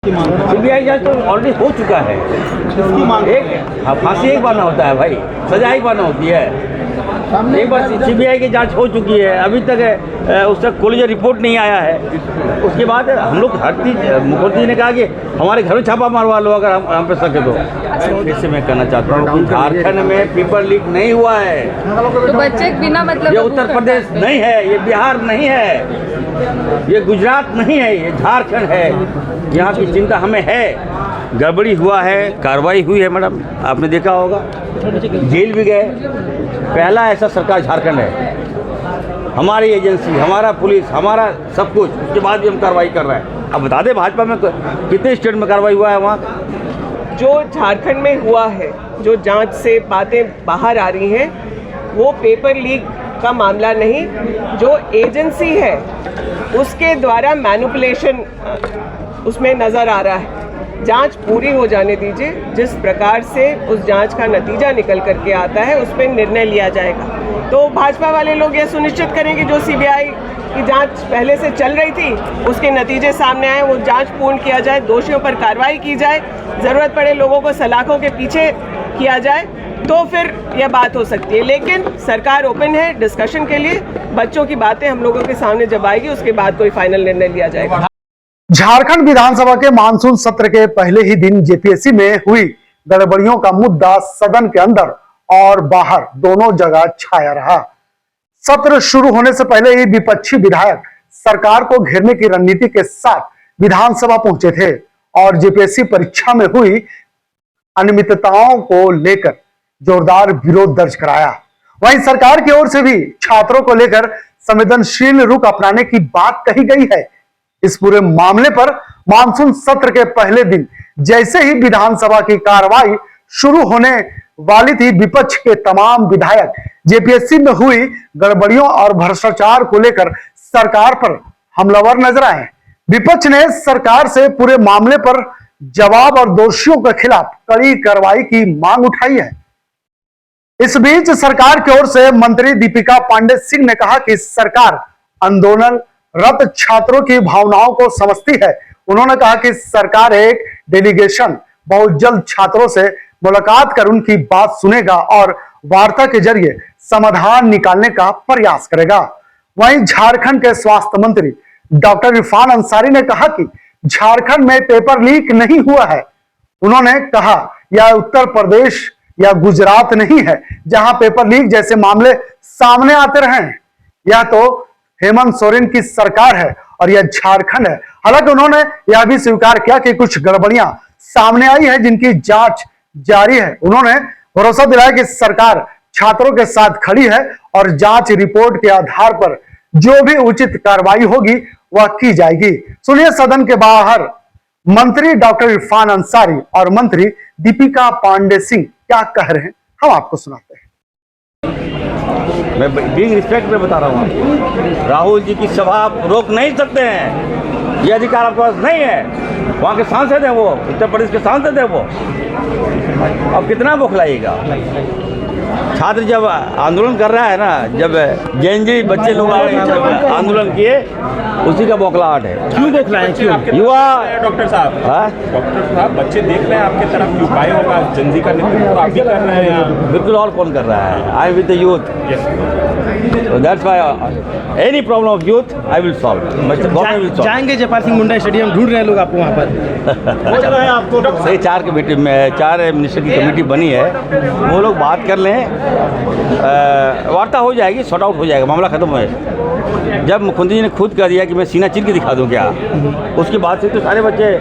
CBI जांच तो already हो चुका है। एक फांसी एक बार ना होता है भाई, सजा एक बार ना होती है। एक बार सीबीआई की जांच हो चुकी है, अभी तक उसका क्लोजर रिपोर्ट नहीं आया है। उसके बाद हम लोग हर चीज, मुख्यमंत्री ने कहा कि हमारे घर में छापा मारवा लो अगर हम पे सके तो। फिर से मैं कहना चाहता हूँ, झारखंड में पेपर लीक नहीं हुआ है तो बच्चे बिना मतलब, ये उत्तर प्रदेश नहीं है, ये बिहार नहीं है, ये गुजरात नहीं है, ये झारखंड है। यहाँ की चिंता हमें है। गड़बड़ी हुआ है, कार्रवाई हुई है मैडम, आपने देखा होगा, जेल भी गए। पहला ऐसा सरकार झारखंड है, हमारी एजेंसी, हमारा पुलिस, हमारा सब कुछ, उसके बाद भी हम कार्रवाई कर रहे हैं। अब बता दें भाजपा में कितने स्टेट में कार्रवाई हुआ है वहाँ? जो झारखंड में हुआ है, जो जांच से बातें बाहर आ रही हैं, वो पेपर लीक का मामला नहीं, जो एजेंसी है उसके द्वारा मैनिपुलेशन उसमें नज़र आ रहा है। जांच पूरी हो जाने दीजिए, जिस प्रकार से उस जांच का नतीजा निकल करके आता है उस पर निर्णय लिया जाएगा। तो भाजपा वाले लोग यह सुनिश्चित करेंगे जो सीबीआई की जांच पहले से चल रही थी उसके नतीजे सामने आए, वो जांच पूर्ण किया जाए, दोषियों पर कार्रवाई की जाए, ज़रूरत पड़े लोगों को सलाखों के पीछे किया जाए, तो फिर यह बात हो सकती है। लेकिन सरकार ओपन है डिस्कशन के लिए। बच्चों की बातें हम लोगों के सामने जब आएगी उसके बाद कोई फाइनल निर्णय लिया जाएगा। झारखंड विधानसभा के मानसून सत्र के पहले ही दिन जेपीएससी में हुई गड़बड़ियों का मुद्दा सदन के अंदर और बाहर दोनों जगह छाया रहा। सत्र शुरू होने से पहले ही विपक्षी विधायक सरकार को घेरने की रणनीति के साथ विधानसभा पहुंचे थे और जेपीएससी परीक्षा में हुई अनियमितताओं को लेकर जोरदार विरोध दर्ज कराया। वहीं सरकार की ओर से भी छात्रों को लेकर संवेदनशील रुख अपनाने की बात कही गई है। इस पूरे मामले पर मानसून सत्र के पहले दिन जैसे ही विधानसभा की कार्रवाई शुरू होने वाली थी, विपक्ष के तमाम विधायक जेपीएससी में हुई गड़बड़ियों और भ्रष्टाचार को लेकर सरकार पर हमलावर नजर आए। विपक्ष ने सरकार से पूरे मामले पर जवाब और दोषियों के खिलाफ कड़ी कार्रवाई की मांग उठाई है। इस बीच सरकार की ओर से मंत्री दीपिका पांडे सिंह ने कहा कि सरकार आंदोलन रत छात्रों की भावनाओं को समझती है। उन्होंने कहा कि सरकार एक डेलीगेशन बहुत जल्द छात्रों से मुलाकात कर उनकी बात सुनेगा और वार्ता के जरिए समाधान निकालने का प्रयास करेगा। वहीं झारखंड के स्वास्थ्य मंत्री डॉक्टर इरफान अंसारी ने कहा कि झारखंड में पेपर लीक नहीं हुआ है। उन्होंने कहा यह उत्तर प्रदेश या गुजरात नहीं है जहां पेपर लीक जैसे मामले सामने आते रहे हैं। यह तो हेमंत सोरेन की सरकार है और यह झारखंड है। हालांकि उन्होंने यह भी स्वीकार किया कि कुछ गड़बड़ियां सामने आई है जिनकी जांच जारी है। उन्होंने भरोसा दिलाया कि सरकार छात्रों के साथ खड़ी है और जांच रिपोर्ट के आधार पर जो भी उचित कार्रवाई होगी वह की जाएगी। सुनिए सदन के बाहर मंत्री डॉक्टर इरफान अंसारी और मंत्री दीपिका पांडे सिंह क्या कह रहे हैं, हम आपको सुनाते हैं। मैं बिग रिस्पेक्ट में बता रहा हूँ, राहुल जी की सभा आप रोक नहीं सकते हैं, ये अधिकार आपके पास नहीं है। वहाँ के सांसद हैं, वो उत्तर प्रदेश के सांसद हैं, वो अब कितना बौखलाइएगा। छात्र जब आंदोलन कर रहा है ना, जब जेएनजी बच्चे लोग आंदोलन किए, उसी का बौखलाहट है। क्यों देख रहे हैं, क्यों युवा डॉक्टर साहब, डॉक्टर साहब बच्चे देख रहे हैं आपके तरफ, क्यों पाए होगा जेएनजी का नेतृत्व आप भी कर रहे हैं। बिल्कुल, और कौन कर रहा है? I am with the youth, so that's why any problem of youth I will solve. जाएंगे जयपाल सिंह मुंडा स्टेडियम, ढूंढ रहे हैं लोग आपको वहाँ पर। आपको सही 4 कमेटी में 4 मिनिस्टर की कमेटी बनी है, वो लोग बात कर लें, वार्ता हो जाएगी, सॉर्ट आउट हो जाएगा, मामला खत्म है। जब मुख्यमंत्री जी ने खुद कह दिया कि मैं सीना चीर के दिखा दूं क्या, उसके बाद से तो सारे बच्चे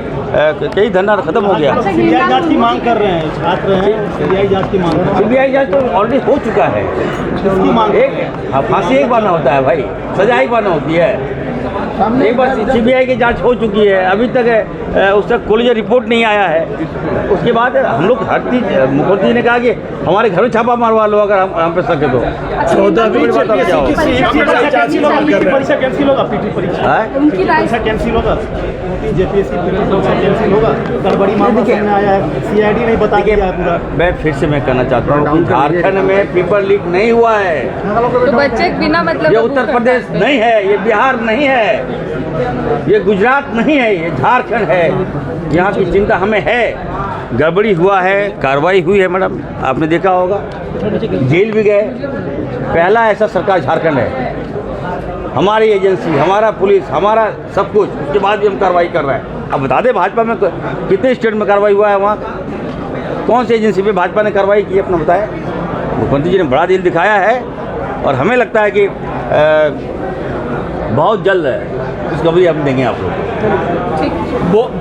कई धरना खत्म हो गया। सीबीआई जांच की मांग कर रहे हैं छात्र हैं, सीबीआई जांच की मांग। सीबीआई जांच तो ऑलरेडी हो चुका है। एक फांसी एक बार ना होता है भाई, सजा एक बार ना होती है। एक बार सीबीआई की जांच हो चुकी है, अभी तक उसका क्लोजर रिपोर्ट नहीं आया है। उसके बाद हम लोग हर चीज, मुख्यमंत्री ने कहा कि हमारे घर में छापा मारवा लो अगर हम पे सके तो। मैं फिर से मैं कहना चाहता हूँ, झारखंड में पेपर लीक नहीं हुआ है तो बच्चे बिना मतलब, ये उत्तर प्रदेश नहीं है, ये बिहार नहीं है, ये गुजरात नहीं है, ये झारखंड है। यहाँ की चिंता हमें है। गड़बड़ी हुआ है, कार्रवाई हुई है मैडम, आपने देखा होगा, जेल भी गए। पहला ऐसा सरकार झारखंड है, हमारी एजेंसी, हमारा पुलिस, हमारा सब कुछ, उसके बाद भी हम कार्रवाई कर रहे हैं। अब बता दें भाजपा में कितने स्टेट में कार्रवाई हुआ है, वहाँ कौन सी एजेंसी पे भाजपा ने कार्रवाई की, अपना बताया। मुख्यमंत्री जी ने बड़ा दिल दिखाया है और हमें लगता है कि बहुत जल्द उसको हम देंगे आप लोग।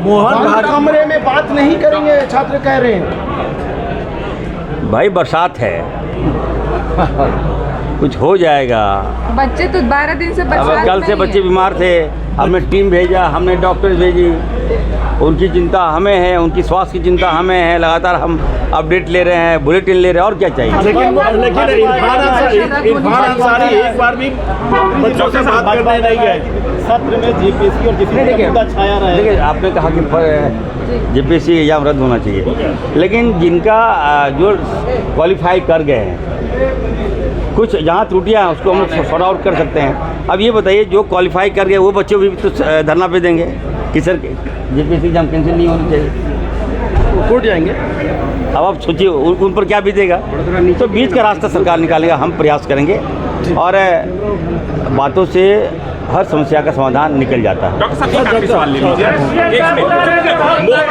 मोहन कमरे में बात नहीं करेंगे, छात्र कह रहे हैं। भाई बरसात है, कुछ हो जाएगा। बच्चे तो 12 दिन से अब बरसात कल से में ही बच्चे है। बीमार थे, हमने टीम भेजा, हमने डॉक्टर भेजी, उनकी चिंता हमें है, उनकी स्वास्थ्य की चिंता हमें है। लगातार हम अपडेट ले रहे हैं, बुलेटिन ले रहे हैं, और क्या चाहिए। लेकिन इरफान अंसारी एक बार भी बच्चों से बात करने नहीं गए। सत्र में जेपीएससी और किसी का मुद्दा छाया रहा है। देखिए, आपने कहा कि जेपीएससी एग्जाम रद्द होना चाहिए, लेकिन जिनका जो क्वालिफाई कर गए हैं, कुछ जहाँ त्रुटियाँ हैं उसको हम सॉर्ट आउट कर सकते हैं। अब ये बताइए, जो क्वालिफाई कर गए वो बच्चे भी तो धरना पे देंगे कि सर जेपीएससी एग्जाम कैंसिल नहीं होनी चाहिए, वो कोर्ट जाएंगे। अब आप सोचिए उन पर क्या बीतेगा। तो बीच का रास्ता सरकार निकालेगा, हम प्रयास करेंगे और बातों से हर समस्या का समाधान निकल जाता है। डॉक्टर साहब एक आखिरी सवाल ले लीजिए।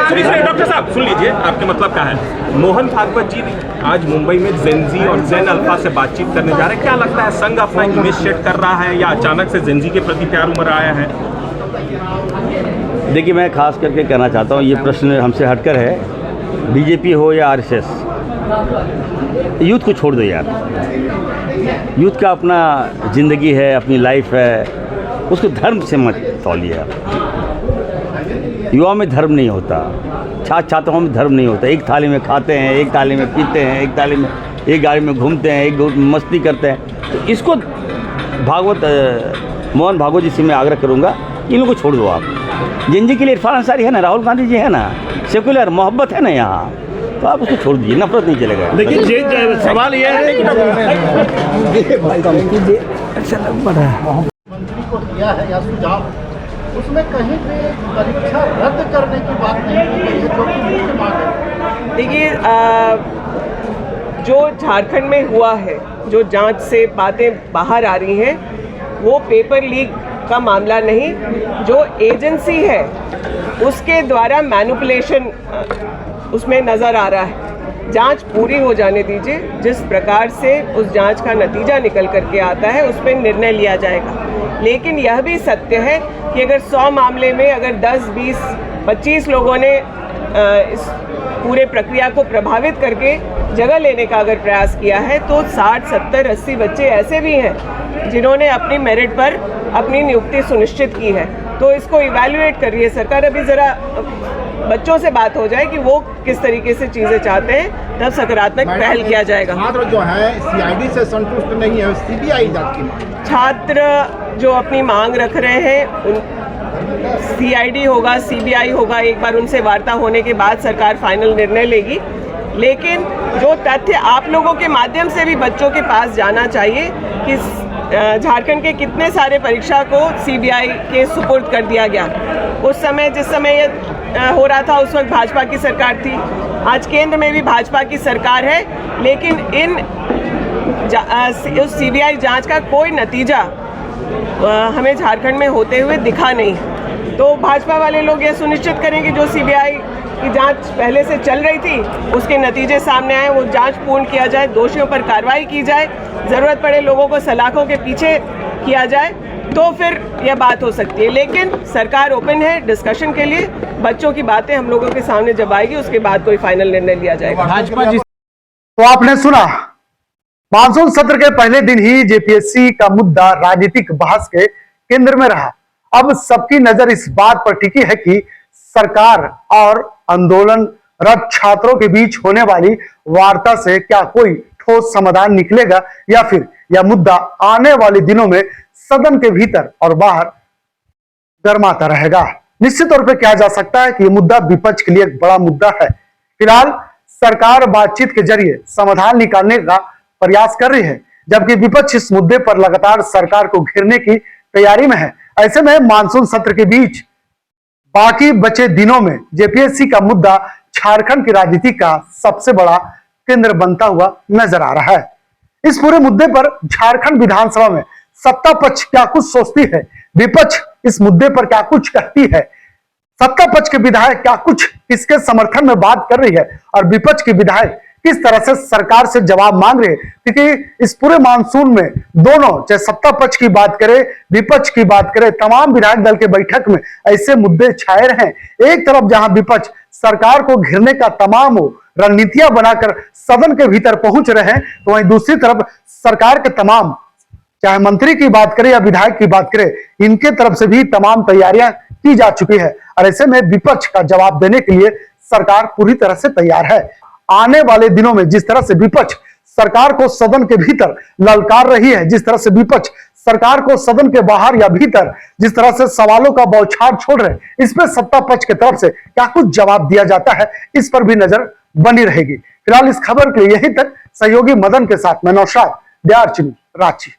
सुनिए डॉक्टर साहब, सुन लीजिए, आपके मतलब क्या है। मोहन भागवत जी आज मुंबई में जेनजी और जेन अल्फा से बातचीत करने जा रहे हैं। क्या लगता है, संघ अपना इमेज सेट कर रहा है या अचानक से जेनजी के प्रति प्यार उमड़ आया है? देखिए, मैं खास करके कहना चाहता हूँ, ये प्रश्न हमसे हटकर है, बीजेपी हो या आरएसएस, यूथ को छोड़ दो यार। यूथ का अपना ज़िंदगी है, अपनी लाइफ है, उसको धर्म से मत तौलिए। युवा में धर्म नहीं होता, छात्र छात्राओं में धर्म नहीं होता। एक थाली में खाते हैं, एक थाली में पीते हैं, एक थाली में, एक गाड़ी में घूमते हैं, एक मस्ती करते हैं। तो इसको मोहन भागवत जी से मैं आग्रह करूँगा, इन लोगों को छोड़ दो आप। जिनजी के लिए इरफान अंसारी है ना, राहुल गांधी जी है ना, सेकुलर मोहब्बत है ना यहाँ, तो आप उसको छोड़ दीजिए, नफरत नहीं चलेगा। लेकिन सवाल यह है कि मंत्री को दिया है या सुझाव, उसमें कहीं भी परीक्षा रद्द करने की बात नहीं की गई है, जो कि मुख्य मांग है। देखिए, जो झारखंड में हुआ है, जो जांच से बातें बाहर आ रही हैं, वो पेपर लीक का मामला नहीं, जो एजेंसी है उसके द्वारा मैनिपुलेशन उसमें नज़र आ रहा है। जांच पूरी हो जाने दीजिए, जिस प्रकार से उस जांच का नतीजा निकल करके आता है उस पर निर्णय लिया जाएगा। लेकिन यह भी सत्य है कि अगर 100 मामले में अगर 10, 20, 25 लोगों ने इस पूरे प्रक्रिया को प्रभावित करके जगह लेने का अगर प्रयास किया है, तो 60, 70, 80 बच्चे ऐसे भी हैं जिन्होंने अपनी मेरिट पर अपनी नियुक्ति सुनिश्चित की है। तो इसको इवैल्यूएट कर रही है सरकार। अभी ज़रा बच्चों से बात हो जाए कि वो किस तरीके से चीज़ें चाहते हैं, तब सकारात्मक पहल किया जाएगा। छात्र जो है सीआईडी से संतुष्ट नहीं है, सीबीआई जांच की मांग। छात्र जो अपनी मांग रख रहे हैं, उन सीआईडी होगा, सीबीआई होगा, एक बार उनसे वार्ता होने के बाद सरकार फाइनल निर्णय लेगी। लेकिन जो तथ्य आप लोगों के माध्यम से भी बच्चों के पास जाना चाहिए कि झारखंड के कितने सारे परीक्षा को सीबीआई के सुपुर्द कर दिया गया। उस समय, जिस समय ये हो रहा था, उस वक्त भाजपा की सरकार थी। आज केंद्र में भी भाजपा की सरकार है, लेकिन उस सीबीआई जांच का कोई नतीजा हमें झारखंड में होते हुए दिखा नहीं। तो भाजपा वाले लोग ये सुनिश्चित करें कि जो सीबीआई की जांच पहले से चल रही थी उसके नतीजे सामने आए, वो जांच पूर्ण किया जाए, दोषियों पर कार्रवाई की जाए, ज़रूरत पड़े लोगों को सलाखों के पीछे किया जाए, तो फिर यह बात हो सकती है। लेकिन सरकार ओपन है डिस्कशन के लिए। बच्चों की बातें हम लोगों के सामने जब आएगी, उसके बाद कोई फाइनल निर्णय लिया जाएगा। तो आपने सुना, मानसून सत्र के पहले दिन ही जेपीएससी का मुद्दा राजनीतिक बहस के केंद्र में रहा। अब सबकी नजर इस बात पर टिकी है कि सरकार और आंदोलनरत छात्रों के बीच होने वाली वार्ता से क्या कोई ठोस समाधान निकलेगा, या फिर यह मुद्दा आने वाले दिनों में सदन के भीतर और बाहर गर्माता रहेगा। निश्चित तौर पर कहा जा सकता है कि यह मुद्दा विपक्ष के लिए एक बड़ा मुद्दा है। फिलहाल सरकार बातचीत के जरिए समाधान निकालने का प्रयास कर रही है, जबकि विपक्ष इस मुद्दे पर लगातार सरकार को घेरने की तैयारी में है। ऐसे में मानसून सत्र के बीच बाकी बचे दिनों में जेपीएससी का मुद्दा झारखंड की राजनीति का सबसे बड़ा केंद्र बनता हुआ नजर आ रहा है। इस पूरे मुद्दे पर झारखंड विधानसभा में सत्ता पक्ष क्या कुछ सोचती है, विपक्ष इस मुद्दे पर क्या कुछ कहती है, सत्ता पक्ष के विधायक क्या कुछ इसके समर्थन में बात कर रही है और विपक्ष के विधायक किस तरह से सरकार से जवाब मांग रहे हैं। क्योंकि इस पूरे मानसून में दोनों, चाहे सत्ता पक्ष की बात करें, विपक्ष की बात करें, तमाम विधायक दल के बैठक में ऐसे मुद्दे छाए रहे। एक तरफ जहां विपक्ष सरकार को घेरने का तमाम रणनीतियां बनाकर सदन के भीतर पहुंच रहे हैं, तो वहीं दूसरी तरफ सरकार के तमाम, चाहे मंत्री की बात करें या विधायक की बात करें, इनके तरफ से भी तमाम तैयारियां की जा चुकी है और ऐसे में विपक्ष का जवाब देने के लिए सरकार पूरी तरह से तैयार है। आने वाले दिनों में जिस तरह से विपक्ष सरकार को सदन के भीतर ललकार रही है, जिस तरह से विपक्ष सरकार को सदन के बाहर या भीतर जिस तरह से सवालों का बौछार छोड़ रहे हैं, इस पर सत्ता पक्ष की तरफ से क्या कुछ जवाब दिया जाता है, इस पर भी नजर बनी रहेगी। फिलहाल इस खबर के लिए यहीं तक। सहयोगी मदन के साथ मैं नौशाद, बिहार चिन्ह, रांची।